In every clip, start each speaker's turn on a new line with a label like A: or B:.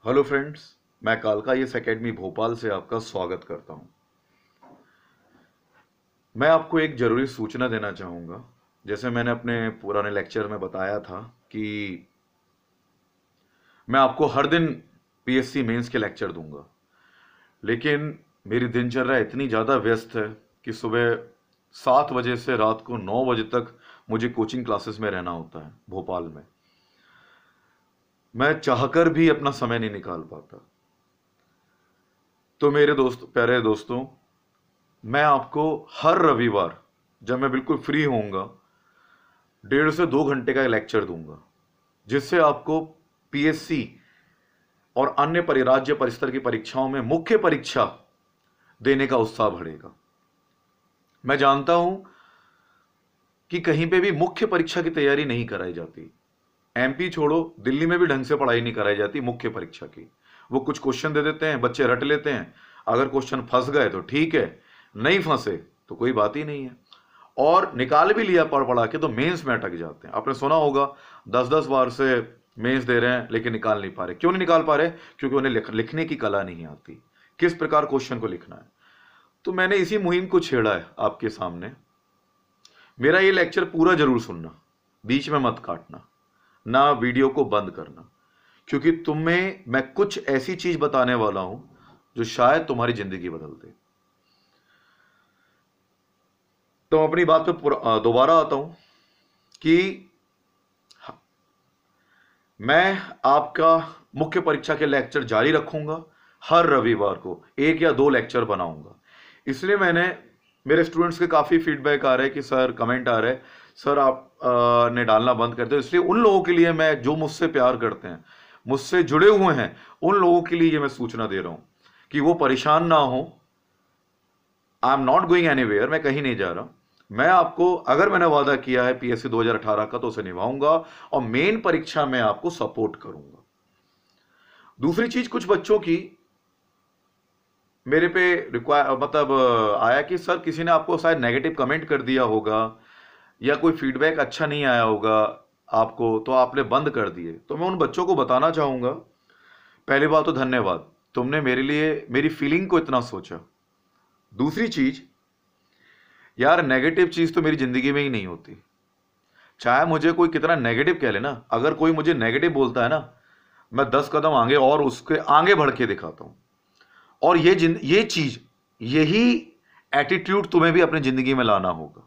A: Hello friends, मैं कालका yes academy Bhopal से आपका स्वागत करता हूं। मैं आपको एक जरूरी सूचना देना चाहूंगा। जैसे मैंने अपने पुराने लेक्चर में बताया था कि मैं आपको हर दिन पीएससी मेंस के लेक्चर दूंगा, लेकिन मेरी दिनचर्या इतनी ज़्यादा व्यस्त है कि सुबह 7 बजे से रात को 9 बजे तक मुझे कोचिंग क्लासेस में रहना होता है भोपाल में। मैं चाहकर भी अपना समय नहीं निकाल पाता। तो मेरे प्यारे दोस्तों, मैं आपको हर रविवार जब मैं बिल्कुल फ्री होऊंगा 1.5 से 2 घंटे का लेक्चर दूंगा, जिससे आपको पीएससी और अन्य परिराज्य परिस्तर की परीक्षाओं में मुख्य परीक्षा देने का उत्साह बढ़ेगा। मैं जानता हूं कि कहीं पे भी मुख्य परीक्षा की तैयारी नहीं कराई जाती। एमपी छोड़ो, दिल्ली में भी ढंग से पढ़ाई नहीं कराई जाती मुख्य परीक्षा की। वो कुछ क्वेश्चन दे देते हैं, बच्चे रट लेते हैं। अगर क्वेश्चन फंस गए तो ठीक है, नहीं फंसे तो कोई बात ही नहीं है। और निकाल भी लिया पढ़ पढ़ा के तो मेंस में अटक जाते हैं। आपने सुना होगा 10-10 बार से मेंस दे रहे हैं लेकिन निकाल नहीं पा रहे। क्यों नहीं निकाल पा रहे? क्योंकि उन्हें लिखने की कला नहीं आती, किस प्रकार क्वेश्चन को लिखना है। तो मैंने इसी मुहिम को छेड़ा है आपके सामने। मेरा ये लेक्चर पूरा जरूर सुनना, बीच में मत काटना, ना वीडियो को बंद करना, क्योंकि तुम्हें मैं कुछ ऐसी चीज बताने वाला हूं जो शायद तुम्हारी जिंदगी बदल दे। तो अपनी बात पे दोबारा आता हूं कि मैं आपका मुख्य परीक्षा के लेक्चर जारी रखूंगा। हर रविवार को 1 या 2 लेक्चर बनाऊंगा। इसलिए मेरे स्टूडेंट्स के काफ़ी फीडबैक आ रहे हैं कि सर, कमेंट आ रहे हैं, सर आप ने डालना बंद कर दो। इसलिए उन लोगों के लिए मैं, जो मुझसे प्यार करते हैं, मुझसे जुड़े हुए हैं, उन लोगों के लिए ये मैं सूचना दे रहा हूं कि वो परेशान ना हो। I am not going anywhere, मैं कहीं नहीं जा रहा। मैं आपको, अगर मैंने वादा किया है पीएससी 2018 का, तो उसे निभाऊंगा और मेन परीक्षा में आपको सपोर्ट करूंगा। दूसरी चीज, कुछ बच्चों की मेरे पे आया कि सर, किसी ने आपको शायद नेगेटिव कमेंट कर दिया होगा या कोई फीडबैक अच्छा नहीं आया होगा आपको, तो आपने बंद कर दिए। तो मैं उन बच्चों को बताना चाहूंगा, पहली बात तो धन्यवाद, तुमने मेरे लिए मेरी फीलिंग को इतना सोचा। दूसरी चीज, यार नेगेटिव चीज तो मेरी जिंदगी में ही नहीं होती। चाहे मुझे कोई कितना नेगेटिव कह लेना, अगर कोई मुझे नेगेटिव बोलता है ना, मैं 10 कदम आगे और उसके आगे बढ़ के दिखाता हूं। और ये चीज, यही एटीट्यूड तुम्हें भी अपनी जिंदगी में लाना होगा।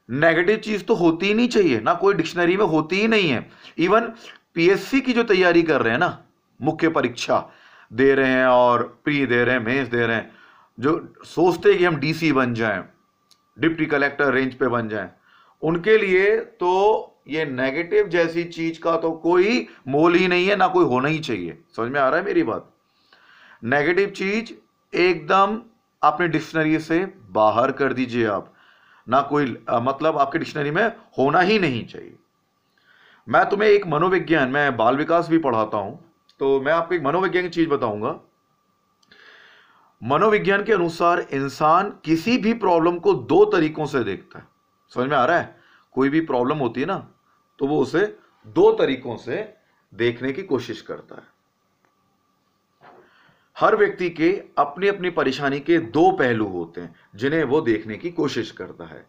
A: नेगेटिव चीज तो होती ही नहीं चाहिए ना, कोई डिक्शनरी में होती ही नहीं है। इवन पीएससी की जो तैयारी कर रहे हैं ना, मुख्य परीक्षा दे रहे हैं और प्री दे रहे हैं, मेंस दे रहे हैं, जो सोचते हैं कि हम डीसी बन जाएं, डिप्टी कलेक्टर रेंज पे बन जाएं, उनके लिए तो ये नेगेटिव जैसी चीज का तो कोई मोल ही नहीं है, ना कोई होना ही चाहिए। समझ में आ रहा है मेरी बात? नेगेटिव चीज एकदम अपने डिक्शनरी से बाहर कर दीजिए आप। ना कोई मतलब आपके डिक्शनरी में होना ही नहीं चाहिए। मैं तुम्हें एक मनोविज्ञान, मैं बाल विकास भी पढ़ाता हूं, तो मैं आपको एक मनोविज्ञान की चीज बताऊंगा। मनोविज्ञान के अनुसार इंसान किसी भी प्रॉब्लम को 2 तरीकों से देखता है। समझ में आ रहा है? कोई भी प्रॉब्लम होती है ना, तो वो उसे 2 तरीकों से देखने की कोशिश करता है। हर व्यक्ति के अपनी अपनी परेशानी के 2 पहलू होते हैं जिन्हें वो देखने की कोशिश करता है।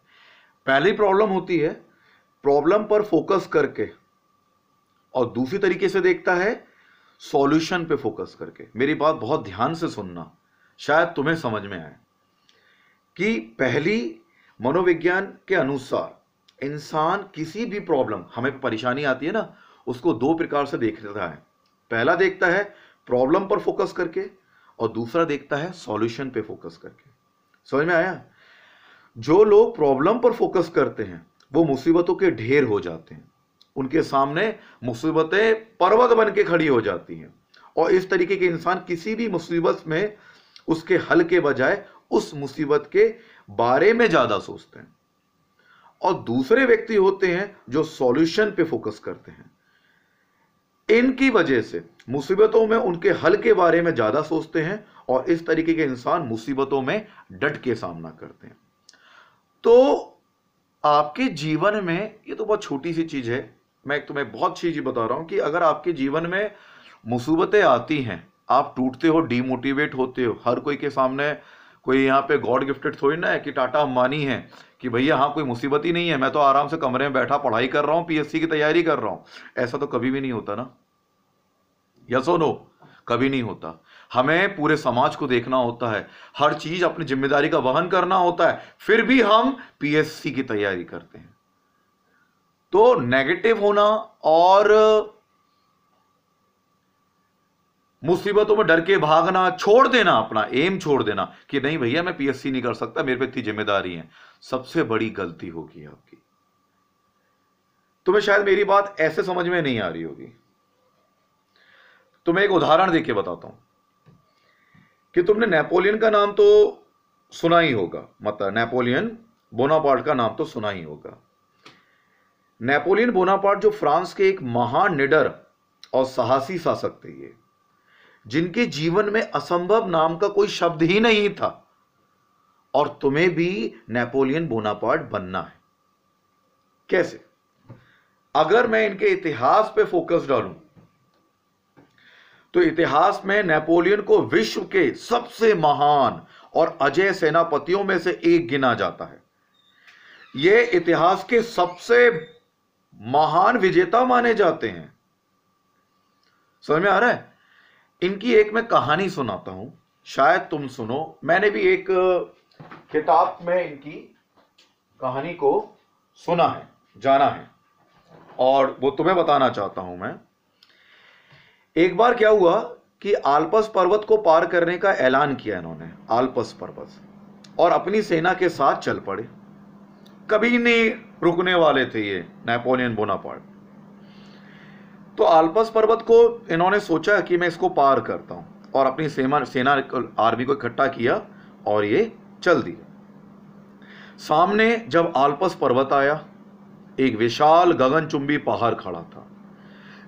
A: पहली प्रॉब्लम होती है प्रॉब्लम पर फोकस करके, और दूसरी तरीके से देखता है सॉल्यूशन पे फोकस करके। मेरी बात बहुत ध्यान से सुनना, शायद तुम्हें समझ में आए कि पहली, मनोविज्ञान के अनुसार इंसान किसी भी प्रॉब्लम, हमें परेशानी आती है ना, उसको 2 प्रकार से देखता है। पहला देखता है प्रॉब्लम पर फोकस करके, और दूसरा देखता है सॉल्यूशन पे फोकस करके। समझ में आया? जो लोग प्रॉब्लम पर फोकस करते हैं वो मुसीबतों के ढेर हो जाते हैं, उनके सामने मुसीबतें पर्वत बन के खड़ी हो जाती हैं। और इस तरीके के इंसान किसी भी मुसीबत में उसके हल के बजाय उस मुसीबत के बारे में ज्यादा सोचते हैं। और दूसरे व्यक्ति होते हैं जो सॉल्यूशन पे फोकस करते हैं। इनकी वजह से मुसीबतों में उनके हल के बारे में ज्यादा सोचते हैं, और इस तरीके के इंसान मुसीबतों में डट के सामना करते हैं। तो आपके जीवन में, ये तो बहुत छोटी सी चीज है, मैं तुम्हें बहुत चीज बता रहा हूं कि अगर आपके जीवन में मुसीबतें आती हैं, आप टूटते हो, डीमोटिवेट होते हो। हर कोई के सामने कोई यहाँ पे गॉड गिफ्टेड थोड़ी ना है कि टाटा अंबानी है कि भैया हाँ कोई मुसीबत ही नहीं है, मैं तो आराम से कमरे में बैठा पढ़ाई कर रहा हूँ, पीएससी की तैयारी कर रहा हूँ। ऐसा तो कभी भी नहीं होता ना, यस और नो, कभी नहीं होता। हमें पूरे समाज को देखना होता है, हर चीज अपनी जिम्मेदारी का वहन करना होता है, फिर भी हम पीएससी की तैयारी करते हैं। तो नेगेटिव होना और मुसीबतों में डर के भागना, छोड़ देना, अपना एम छोड़ देना कि नहीं भैया मैं पीएससी नहीं कर सकता, मेरे पे इतनी जिम्मेदारी है, सबसे बड़ी गलती होगी आपकी। तुम्हें शायद मेरी बात ऐसे समझ में नहीं आ रही होगी। तुम्हें एक उदाहरण देके बताता हूं कि तुमने नेपोलियन का नाम तो सुना ही होगा, मतलब नेपोलियन बोनापार्ट का नाम तो सुना ही होगा। नेपोलियन बोनापार्ट जो फ्रांस के एक महान निडर और साहसी शासक थे, ये जिनके जीवन में असंभव नाम का कोई शब्द ही नहीं था। और तुम्हें भी नेपोलियन बोनापार्ट बनना है। कैसे? अगर मैं इनके इतिहास पे फोकस डालूं तो इतिहास में नेपोलियन को विश्व के सबसे महान और अजेय सेनापतियों में से एक गिना जाता है। यह इतिहास के सबसे महान विजेता माने जाते हैं। समझ में आ रहा है? इनकी एक मैं कहानी सुनाता हूं, शायद तुम सुनो। मैंने भी एक किताब में इनकी कहानी को सुना है, जाना है, और वो तुम्हें बताना चाहता हूं मैं। एक बार क्या हुआ कि आल्पस पर्वत को पार करने का ऐलान किया इन्होंने, आल्पस पर्वत, और अपनी सेना के साथ चल पड़े। कभी नहीं रुकने वाले थे ये नेपोलियन बोनापार्ट। तो आल्पस पर्वत को इन्होंने सोचा कि मैं इसको पार करता हूं, और अपनी सेना आर्मी को इकट्ठा किया और ये चल दिया। सामने जब आल्पस पर्वत आया, एक विशाल गगनचुंबी पहाड़ खड़ा था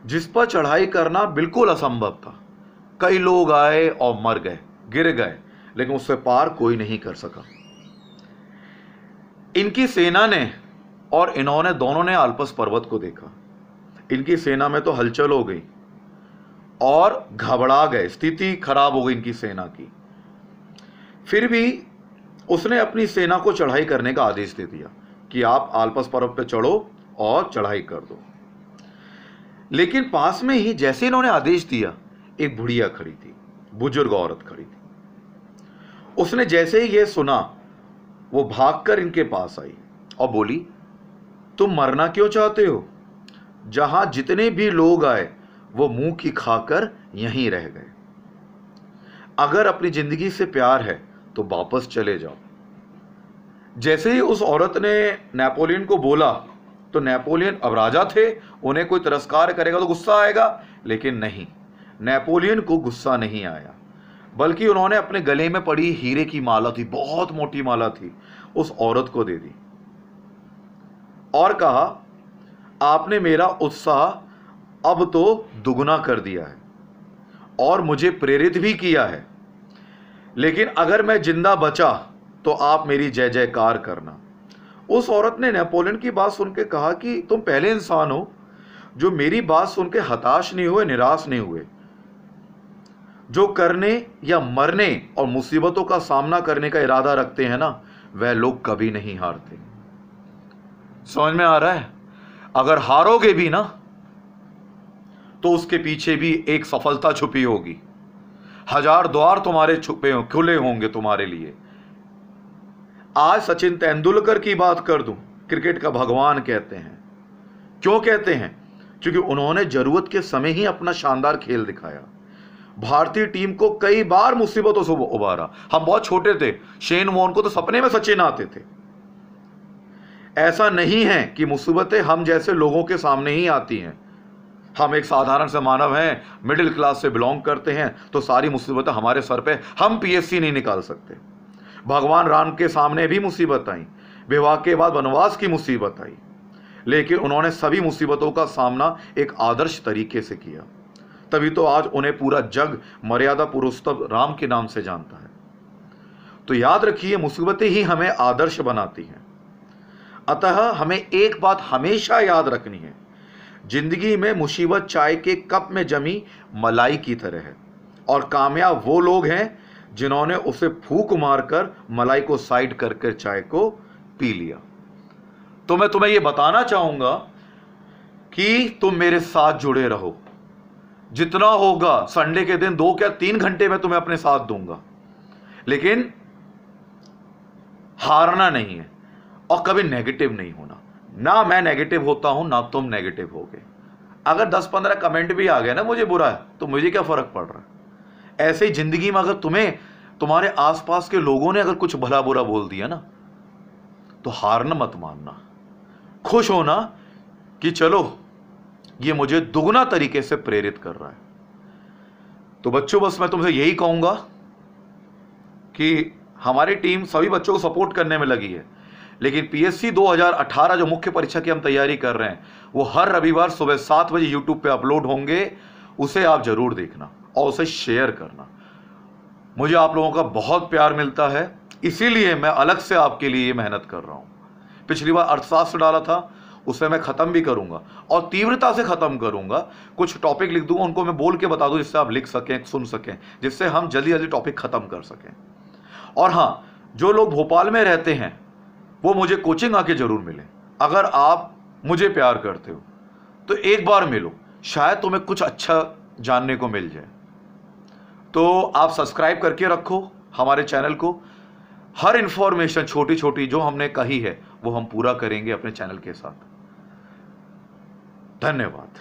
A: जिस पर चढ़ाई करना बिल्कुल असंभव था। कई लोग आए और मर गए, गिर गए, लेकिन उससे पार कोई नहीं कर सका। इनकी सेना ने और इन्होंने दोनों ने आल्पस पर्वत को देखा। इनकी सेना में तो हलचल हो गई और घबरा गए, स्थिति खराब हो गई इनकी सेना की। फिर भी उसने अपनी सेना को चढ़ाई करने का आदेश दे दिया कि आप आल्पस पर्वत पर चढ़ो और चढ़ाई कर दो। लेकिन पास में ही जैसे इन्होंने आदेश दिया, एक बुढ़िया खड़ी थी, बुजुर्ग औरत खड़ी थी। उसने जैसे ही यह सुना, वो भागकर इनके पास आई और बोली, तुम मरना क्यों चाहते हो? जहां जितने भी लोग आए वो मुंह की खाकर यहीं रह गए। अगर अपनी जिंदगी से प्यार है तो वापस चले जाओ। जैसे ही उस औरत ने नेपोलियन को बोला, तो नेपोलियन अब राजा थे, उन्हें कोई तिरस्कार करेगा तो गुस्सा आएगा, लेकिन नहीं, नेपोलियन को गुस्सा नहीं आया, बल्कि उन्होंने अपने गले में पड़ी हीरे की माला थी, बहुत मोटी माला थी, उस औरत को दे दी और कहा, आपने मेरा उत्साह अब तो दुगना कर दिया है और मुझे प्रेरित भी किया है, लेकिन अगर मैं जिंदा बचा तो आप मेरी जय जयकार करना। उस औरत ने नेपोलियन की बात सुन के कहा कि तुम पहले इंसान हो जो मेरी बात सुन के हताश नहीं हुए, निराश नहीं हुए। जो करने या मरने और मुसीबतों का सामना करने का इरादा रखते हैं ना, वह लोग कभी नहीं हारते। समझ में आ रहा है? अगर हारोगे भी ना, तो उसके पीछे भी एक सफलता छुपी होगी। 1000 द्वार तुम्हारे छुपे खुले होंगे तुम्हारे लिए। आज सचिन तेंदुलकर की बात कर दूं, क्रिकेट का भगवान कहते हैं। क्यों कहते हैं? क्योंकि उन्होंने जरूरत के समय ही अपना शानदार खेल दिखाया। भारतीय टीम को कई बार मुसीबतों से उबारा। हम बहुत छोटे थे, शेन वॉर्न को तो सपने में सचिन आते थे। ऐसा नहीं है कि मुसीबतें हम जैसे लोगों के सामने ही आती हैं। हम एक साधारण से मानव हैं, मिडिल क्लास से बिलोंग करते हैं, तो सारी मुसीबतें हमारे सर पे, हम पीएससी नहीं निकाल सकते। भगवान राम के सामने भी मुसीबत आई, विवाह के बाद वनवास की मुसीबत आई, लेकिन उन्होंने सभी मुसीबतों का सामना एक आदर्श तरीके से किया। तभी तो आज उन्हें पूरा जग मर्यादा पुरुषोत्तम राम के नाम से जानता है। तो याद रखिए, मुसीबतें ही हमें आदर्श बनाती हैं। अतः हमें एक बात हमेशा याद रखनी है, जिंदगी में मुसीबत चाय के कप में जमी मलाई की तरह है, और कामयाब वो लोग हैं जिन्होंने उसे फूंक मारकर मलाई को साइड करके चाय को पी लिया। तो मैं तुम्हें यह बताना चाहूंगा कि तुम मेरे साथ जुड़े रहो। जितना होगा संडे के दिन 2 या 3 घंटे में तुम्हें अपने साथ दूंगा, लेकिन हारना नहीं है और कभी नेगेटिव नहीं होना। ना मैं नेगेटिव होता हूं ना तुम नेगेटिव होगे। अगर 10-15 कमेंट भी आ गए ना मुझे बुरा है, तो मुझे क्या फर्क पड़ रहा है। ऐसे ही जिंदगी में अगर तुम्हें तुम्हारे आसपास के लोगों ने अगर कुछ भला बुरा बोल दिया ना, तो हारना मत मानना, खुश होना कि चलो ये मुझे दुगना तरीके से प्रेरित कर रहा है। तो बच्चों, बस मैं तुमसे यही कहूंगा कि हमारी टीम सभी बच्चों को सपोर्ट करने में लगी है, लेकिन पीएससी 2018 जो मुख्य परीक्षा की हम तैयारी कर रहे हैं, वो हर रविवार सुबह 7 बजे यूट्यूब पे अपलोड होंगे। उसे आप जरूर देखना और उसे शेयर करना। मुझे आप लोगों का बहुत प्यार मिलता है, इसीलिए मैं अलग से आपके लिए ये मेहनत कर रहा हूं। पिछली बार अर्थशास्त्र डाला था, उसे मैं खत्म भी करूंगा और तीव्रता से खत्म करूंगा। कुछ टॉपिक लिख दूंगा, उनको मैं बोल के बता दूं जिससे आप लिख सकें, सुन सकें, जिससे हम जल्दी जल्दी टॉपिक खत्म कर सकें। और हां, जो लोग भोपाल में रहते हैं वो मुझे कोचिंग आके जरूर मिले। अगर आप मुझे प्यार करते हो तो एक बार मिलो, शायद तुम्हें कुछ अच्छा जानने को मिल जाए। तो आप सब्सक्राइब करके रखो हमारे चैनल को। हर इंफॉर्मेशन छोटी छोटी जो हमने कही है वो हम पूरा करेंगे अपने चैनल के साथ। धन्यवाद।